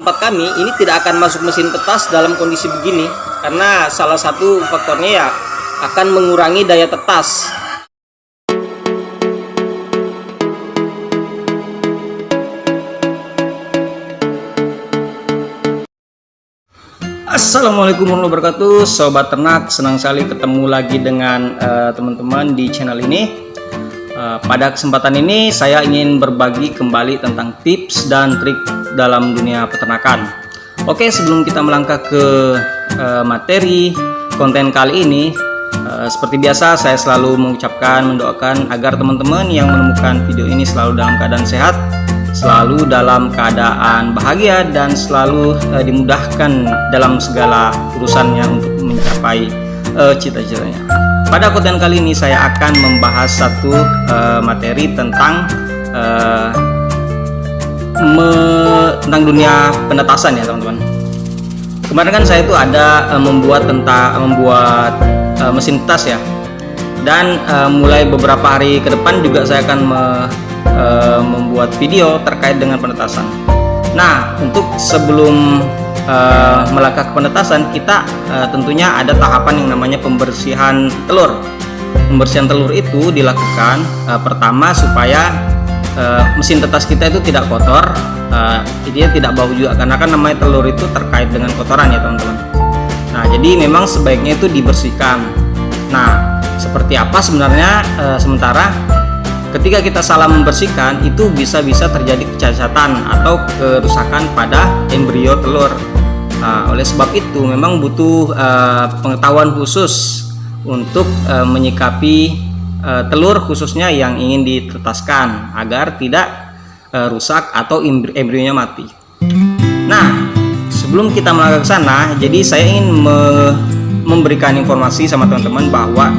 tempat kami ini tidak akan masuk mesin tetas dalam kondisi begini, karena salah satu faktornya ya akan mengurangi daya tetas. Assalamualaikum warahmatullahi wabarakatuh, sobat ternak. Senang sekali ketemu lagi dengan teman-teman di channel ini. Pada kesempatan ini saya ingin berbagi kembali tentang tips dan trik dalam dunia peternakan. Oke, sebelum kita melangkah ke materi konten kali ini, seperti biasa saya selalu mendoakan agar teman-teman yang menemukan video ini selalu dalam keadaan sehat, selalu dalam keadaan bahagia, dan selalu dimudahkan dalam segala urusannya untuk mencapai cita-citanya. Pada konten kali ini saya akan membahas satu materi tentang dunia penetasan ya teman-teman. Kemarin kan saya itu ada membuat mesin tetas ya, dan mulai beberapa hari ke depan juga saya akan membuat video terkait dengan penetasan. Nah, untuk sebelum melangkah ke penetasan, kita tentunya ada tahapan yang namanya pembersihan telur. Pembersihan telur itu dilakukan pertama supaya mesin tetas kita itu tidak kotor, dia tidak bau juga, karena kan namanya telur itu terkait dengan kotoran ya teman-teman. Nah, jadi memang sebaiknya itu dibersihkan. Nah, seperti apa sebenarnya sementara ketika kita salah membersihkan itu bisa terjadi kecacatan atau kerusakan pada embrio telur. Nah, oleh sebab itu memang butuh pengetahuan khusus untuk menyikapi telur khususnya yang ingin ditetaskan agar tidak rusak atau embrionya mati. Nah, sebelum kita melangkah ke sana, jadi saya ingin memberikan informasi sama teman-teman bahwa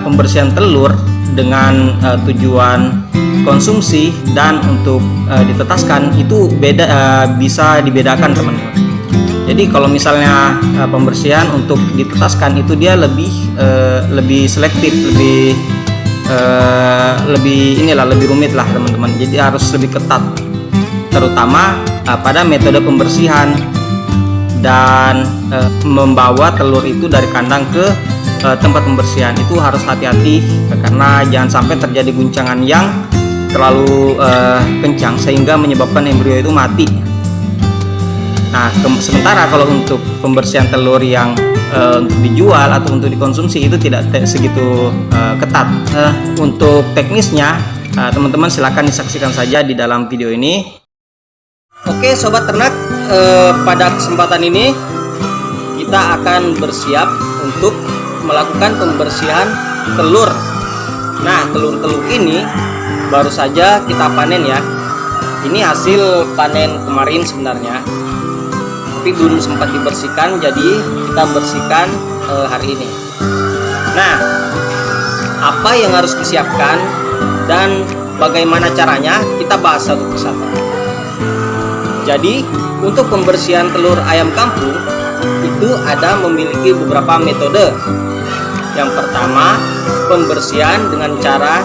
pembersihan telur dengan tujuan konsumsi dan untuk ditetaskan itu bisa dibedakan teman-teman. Jadi kalau misalnya pembersihan untuk ditetaskan itu dia lebih selektif, lebih rumit lah teman-teman. Jadi harus lebih ketat, terutama pada metode pembersihan dan membawa telur itu dari kandang ke tempat pembersihan itu harus hati-hati, karena jangan sampai terjadi guncangan yang terlalu kencang sehingga menyebabkan embrio itu mati. Nah, sementara kalau untuk pembersihan telur yang untuk dijual atau untuk dikonsumsi itu tidak segitu ketat. Untuk teknisnya teman-teman silahkan disaksikan saja di dalam video ini. Oke sobat ternak, pada kesempatan ini kita akan bersiap untuk melakukan pembersihan telur. Nah, telur-telur ini baru saja kita panen ya. Ini hasil panen kemarin sebenarnya, tapi belum sempat dibersihkan, jadi kita bersihkan hari ini. Nah, apa yang harus disiapkan dan bagaimana caranya kita bahas satu persatu. Jadi untuk pembersihan telur ayam kampung itu memiliki beberapa metode. Yang pertama, pembersihan dengan cara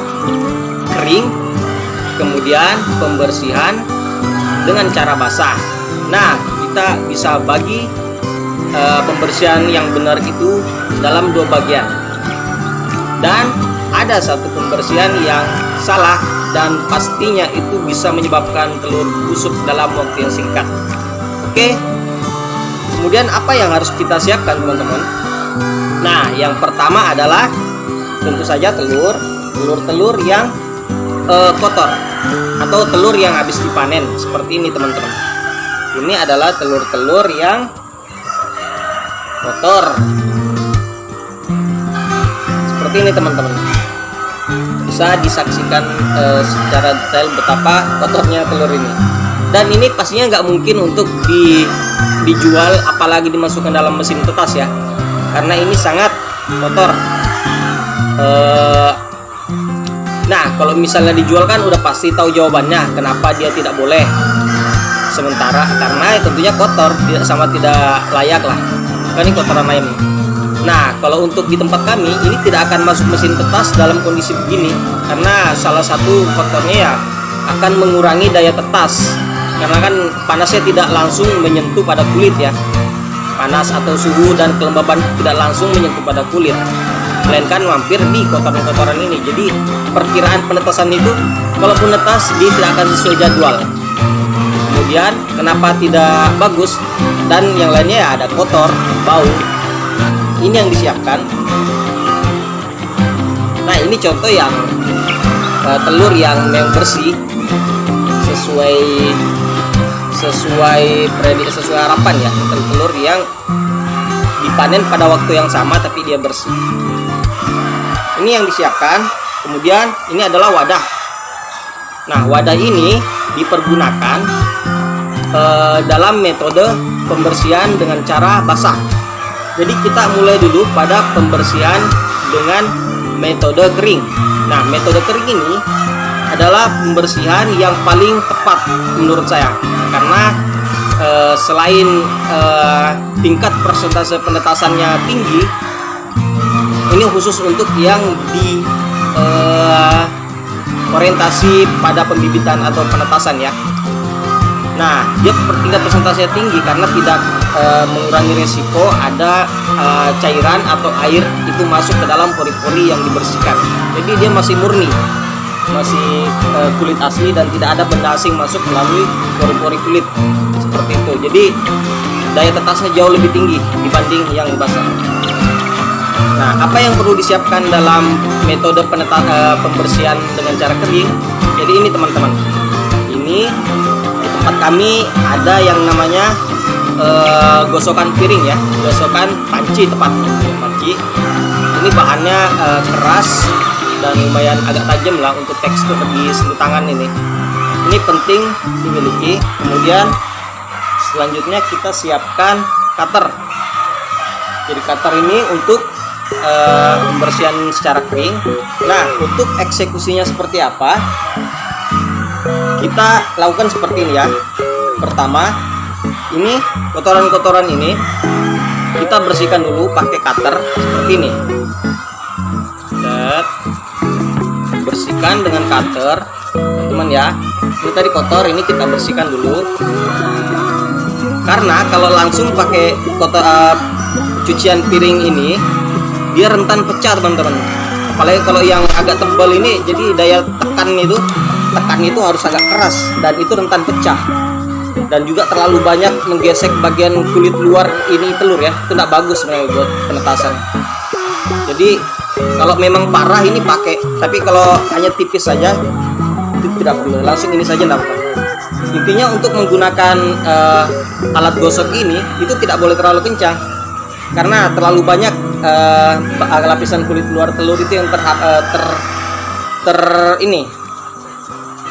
kering, kemudian pembersihan dengan cara basah. Nah, kita bisa bagi pembersihan yang benar itu dalam dua bagian, dan ada satu pembersihan yang salah dan pastinya itu bisa menyebabkan telur busuk dalam waktu yang singkat. Oke, kemudian apa yang harus kita siapkan teman-teman? Nah, yang pertama adalah tentu saja telur yang kotor atau telur yang habis dipanen seperti ini teman-teman. Ini adalah telur-telur yang kotor seperti ini teman-teman. Bisa disaksikan secara detail betapa kotornya telur ini. Dan ini pastinya nggak mungkin untuk dijual, apalagi dimasukkan dalam mesin tetas ya, karena ini sangat kotor. Nah, kalau misalnya dijual kan udah pasti tahu jawabannya kenapa dia tidak boleh. Sementara karena tentunya kotor, tidak layak lah, kan ini kotoran ayam. Nah, kalau untuk di tempat kami ini tidak akan masuk mesin tetas dalam kondisi begini, karena salah satu faktornya ya akan mengurangi daya tetas. karena kan panasnya tidak langsung menyentuh pada kulit ya. Panas atau suhu dan kelembaban tidak langsung menyentuh pada kulit, melainkan mampir di kotoran-kotoran ini. Jadi perkiraan penetasan itu kalaupun netas dia tidak akan sesuai jadwal. Kemudian kenapa tidak bagus dan yang lainnya ya ada kotor, bau. Ini yang disiapkan. Nah ini contoh yang telur yang bersih sesuai harapan ya, telur yang dipanen pada waktu yang sama tapi dia bersih. Ini yang disiapkan. Kemudian ini adalah wadah. Nah wadah ini dipergunakan dalam metode pembersihan dengan cara basah. Jadi kita mulai dulu pada pembersihan dengan metode kering. Nah metode kering ini adalah pembersihan yang paling tepat menurut saya, karena selain tingkat persentase penetasannya tinggi, ini khusus untuk yang di orientasi pada pembibitan atau penetasan ya. Nah dia tingkat persentasenya tinggi karena tidak mengurangi resiko ada cairan atau air itu masuk ke dalam pori-pori yang dibersihkan. Jadi dia masih murni, masih kulit asli dan tidak ada benda asing masuk melalui pori-pori kulit seperti itu. Jadi daya tetasnya jauh lebih tinggi dibanding yang basah. Nah apa yang perlu disiapkan dalam metode pembersihan dengan cara kering? Jadi ini teman-teman, ini di tempat kami ada yang namanya gosokan piring ya, gosokan panci tepatnya, panci. Ini bahannya keras dan lumayan agak tajam lah untuk tekstur di sentuh tangan ini. Ini penting dimiliki. Kemudian selanjutnya kita siapkan cutter. Jadi cutter ini untuk pembersihan secara kering. Nah untuk eksekusinya seperti apa, kita lakukan seperti ini ya. Pertama, ini kotoran-kotoran ini kita bersihkan dulu pakai cutter seperti ini. Bersihkan dengan cutter teman-teman ya. Ini tadi kotor, ini kita bersihkan dulu, karena kalau langsung pakai cucian piring ini dia rentan pecah teman-teman. Apalagi kalau yang agak tebal ini, jadi daya tekan itu harus agak keras dan itu rentan pecah. Dan juga terlalu banyak menggesek bagian kulit luar ini telur ya, itu tidak bagus sebenarnya buat penetasan. Jadi kalau memang parah ini pakai, tapi kalau hanya tipis saja itu tidak perlu, langsung ini saja tidak apa. Intinya untuk menggunakan alat gosok ini itu tidak boleh terlalu kencang, karena terlalu banyak lapisan kulit luar telur itu yang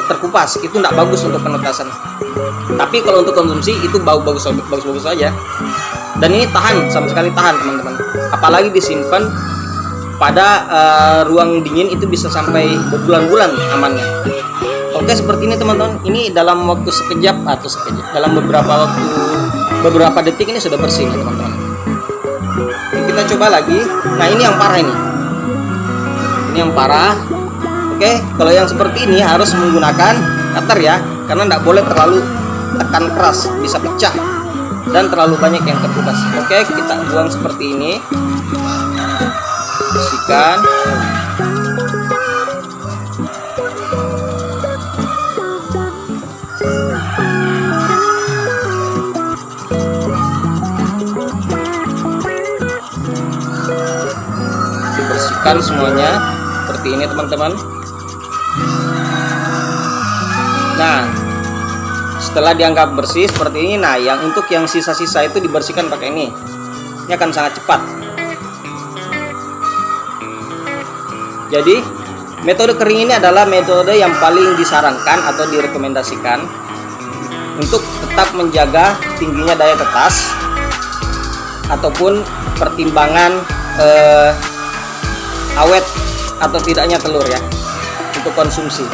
terkupas, itu tidak bagus untuk penetasan. Tapi kalau untuk konsumsi itu bagus saja. Dan ini tahan, sama sekali tahan teman-teman. Apalagi disimpan pada ruang dingin itu bisa sampai berbulan-bulan amannya. Oke seperti ini teman-teman. Ini dalam waktu sekejap dalam beberapa detik ini sudah bersih ya teman-teman. Kita coba lagi. Nah ini yang parah ini. Ini yang parah. Oke, kalau yang seperti ini harus menggunakan cutter ya, karena tidak boleh terlalu tekan keras, bisa pecah dan terlalu banyak yang terkupas. Oke, kita buang seperti ini. Bersihkan. Dibersihkan semuanya seperti ini teman-teman. Nah setelah dianggap bersih seperti ini, nah yang untuk yang sisa-sisa itu dibersihkan pakai ini akan sangat cepat. Jadi metode kering ini adalah metode yang paling disarankan atau direkomendasikan untuk tetap menjaga tingginya daya tetas ataupun pertimbangan awet atau tidaknya telur ya untuk konsumsi.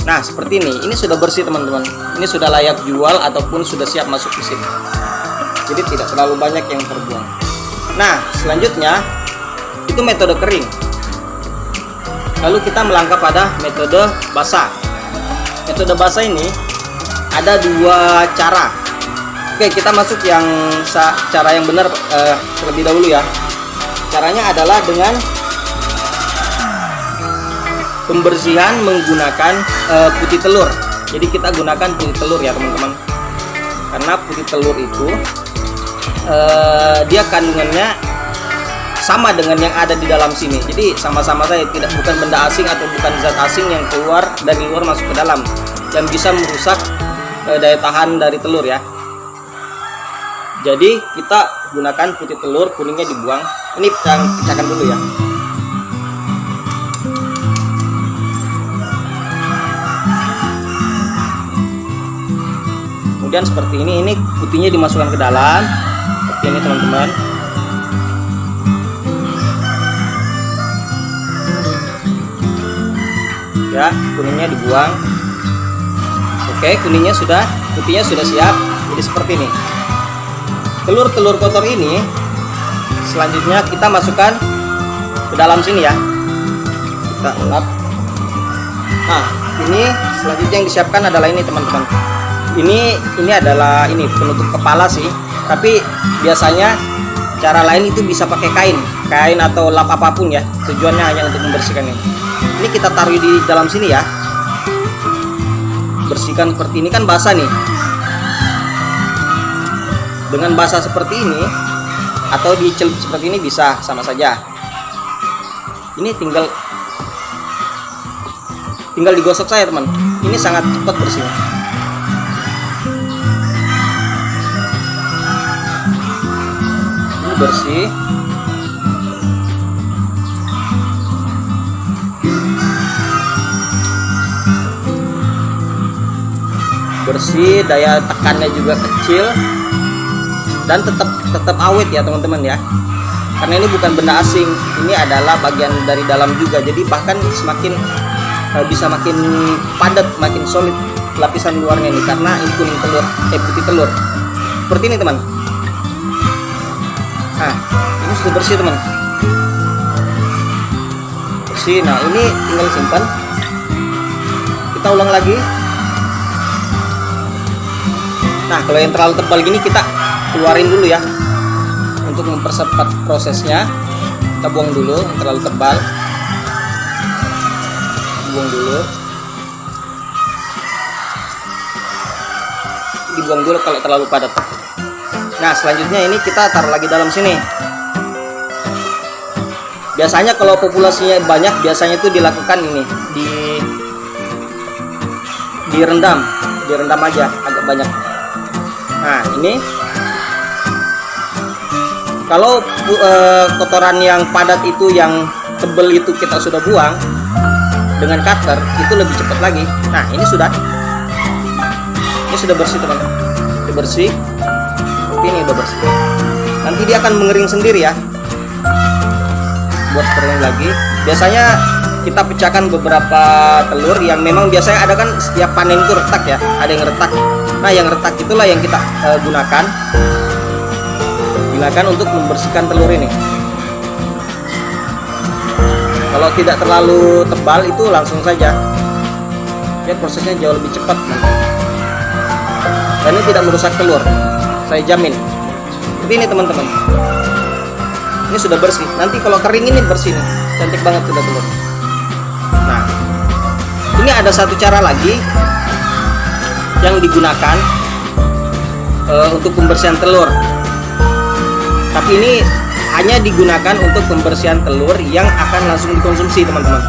Nah seperti ini sudah bersih teman-teman, ini sudah layak jual ataupun sudah siap masuk mesin, jadi tidak terlalu banyak yang terbuang. Nah selanjutnya itu metode kering. Lalu kita melangkah pada metode basah. Metode basah ini ada dua cara. Oke, kita masuk yang cara yang benar terlebih dahulu ya. Caranya adalah dengan pembersihan menggunakan putih telur. Jadi kita gunakan putih telur ya teman-teman, karena putih telur itu dia kandungannya sama dengan yang ada di dalam sini. Jadi sama-sama saja, bukan benda asing atau bukan zat asing yang keluar dari luar masuk ke dalam dan bisa merusak daya tahan dari telur ya. Jadi kita gunakan putih telur, kuningnya dibuang. Ini pecahkan dulu ya. Kemudian seperti ini putihnya dimasukkan ke dalam seperti ini teman-teman. Ya, kuningnya dibuang. Oke, kuningnya sudah, putihnya sudah siap. Jadi seperti ini. Telur-telur kotor ini selanjutnya kita masukkan ke dalam sini ya. Kita lap. Nah, ini selanjutnya yang disiapkan adalah ini teman-teman. Ini adalah penutup kepala sih, tapi biasanya cara lain itu bisa pakai kain atau lap apapun ya. Tujuannya hanya untuk membersihkan ini. Ini kita taruh di dalam sini ya. Bersihkan seperti ini, kan basah nih. Dengan basah seperti ini atau dicelup seperti ini bisa sama saja. Ini tinggal digosok saja teman. Ini sangat cepat bersihnya. Ini bersih. Bersih, daya tekannya juga kecil. Dan tetap awet ya teman-teman ya, karena ini bukan benda asing, ini adalah bagian dari dalam juga. Jadi bahkan semakin bisa makin padat, makin solid lapisan luarnya ini, karena ini kuning telur, putih telur seperti ini teman. Nah, ini sudah bersih teman, bersih. Nah, ini tinggal simpan, kita ulang lagi. Nah, kalau yang terlalu tebal gini kita keluarin dulu ya, untuk mempercepat prosesnya. Kita buang dulu yang terlalu tebal, buang dulu, dibuang dulu kalau terlalu padat. Nah, selanjutnya ini kita taruh lagi dalam sini. Biasanya kalau populasinya banyak, biasanya itu dilakukan ini direndam aja agak banyak. Nah, ini kalau kotoran yang padat itu, yang tebel itu kita sudah buang dengan cutter, itu lebih cepat lagi. Nah, ini sudah bersih teman, sudah bersih. Ini udah bersih. Nanti dia akan mengering sendiri ya. Buat seperti ini lagi. Biasanya kita pecahkan beberapa telur yang memang biasanya ada kan, setiap panen itu retak ya, ada yang retak. Nah, yang retak itulah yang kita gunakan untuk membersihkan telur ini. Kalau tidak terlalu tebal itu langsung saja ya, prosesnya jauh lebih cepat nanti. Dan ini tidak merusak telur, saya jamin. Seperti ini teman-teman, ini sudah bersih. Nanti kalau kering ini bersih nih, cantik banget sudah telur. Nah, ini ada satu cara lagi yang digunakan untuk pembersihan telur. Tapi ini hanya digunakan untuk pembersihan telur yang akan langsung dikonsumsi teman-teman.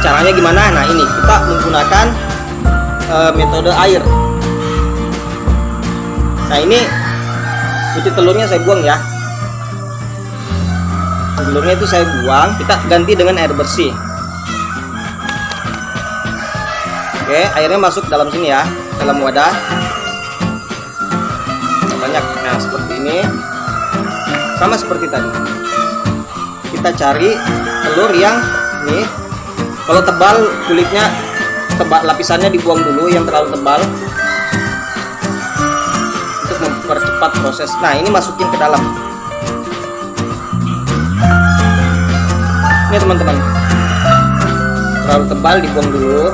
Caranya gimana? Nah, ini kita menggunakan metode air. Nah, ini putih telurnya saya buang ya. Telurnya itu saya buang, kita ganti dengan air bersih. Oke, airnya masuk dalam sini ya, dalam wadah. Banyak. Nah, seperti ini. Sama seperti tadi, kita cari telur yang ini, kalau tebal kulitnya tebal, lapisannya dibuang dulu yang terlalu tebal untuk mempercepat proses. Nah, ini masukin ke dalam ini teman-teman, terlalu tebal dibuang dulu.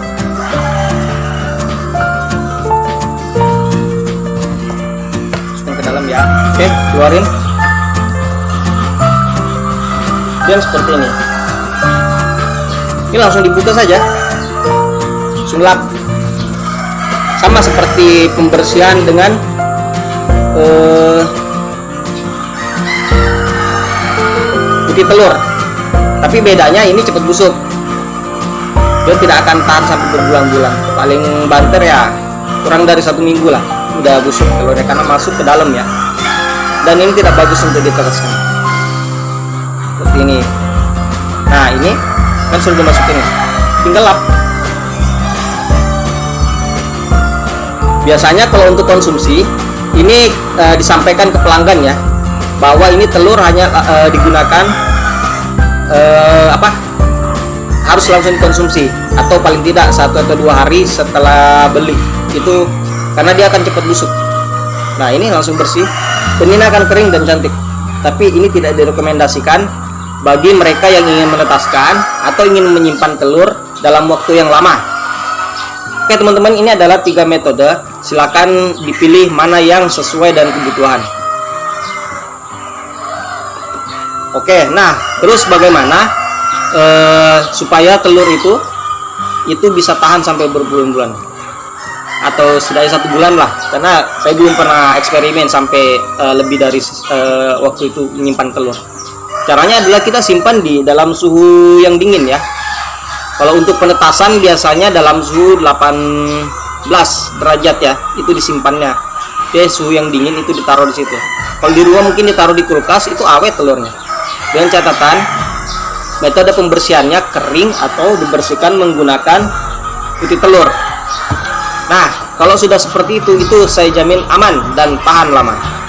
Oke, keluarin. Dan seperti ini. Ini langsung dibuka saja. Langsung lap. Sama seperti pembersihan dengan putih telur, tapi bedanya ini cepat busuk. Dia tidak akan tahan sampai berbulan-bulan. Paling banter ya kurang dari 1 minggu lah udah busuk telurnya, karena masuk ke dalam ya. Dan ini tidak bagus untuk diteruskan seperti ini. Nah, ini kan sudah dimasukin nih, tinggal lap. Biasanya kalau untuk konsumsi ini disampaikan ke pelanggan ya, bahwa ini telur hanya digunakan harus langsung dikonsumsi, atau paling tidak 1 atau 2 hari setelah beli itu, karena dia akan cepat busuk. Nah, ini langsung bersih dan ini akan kering dan cantik. Tapi ini tidak direkomendasikan bagi mereka yang ingin menetaskan atau ingin menyimpan telur dalam waktu yang lama. Oke teman-teman, ini adalah 3 metode. Silakan dipilih mana yang sesuai dengan kebutuhan. Oke, nah terus bagaimana supaya telur itu bisa tahan sampai berbulan-bulan, atau setidaknya 1 bulan lah, karena saya belum pernah eksperimen sampai lebih dari waktu itu menyimpan telur. Caranya adalah kita simpan di dalam suhu yang dingin ya. Kalau untuk penetasan biasanya dalam suhu 18 derajat ya, itu disimpannya. Oke, suhu yang dingin itu ditaruh di situ. Kalau di rumah mungkin ditaruh di kulkas, itu awet telurnya. Dengan catatan metode pembersihannya kering atau dibersihkan menggunakan putih telur. Nah, kalau sudah seperti itu saya jamin aman dan tahan lama.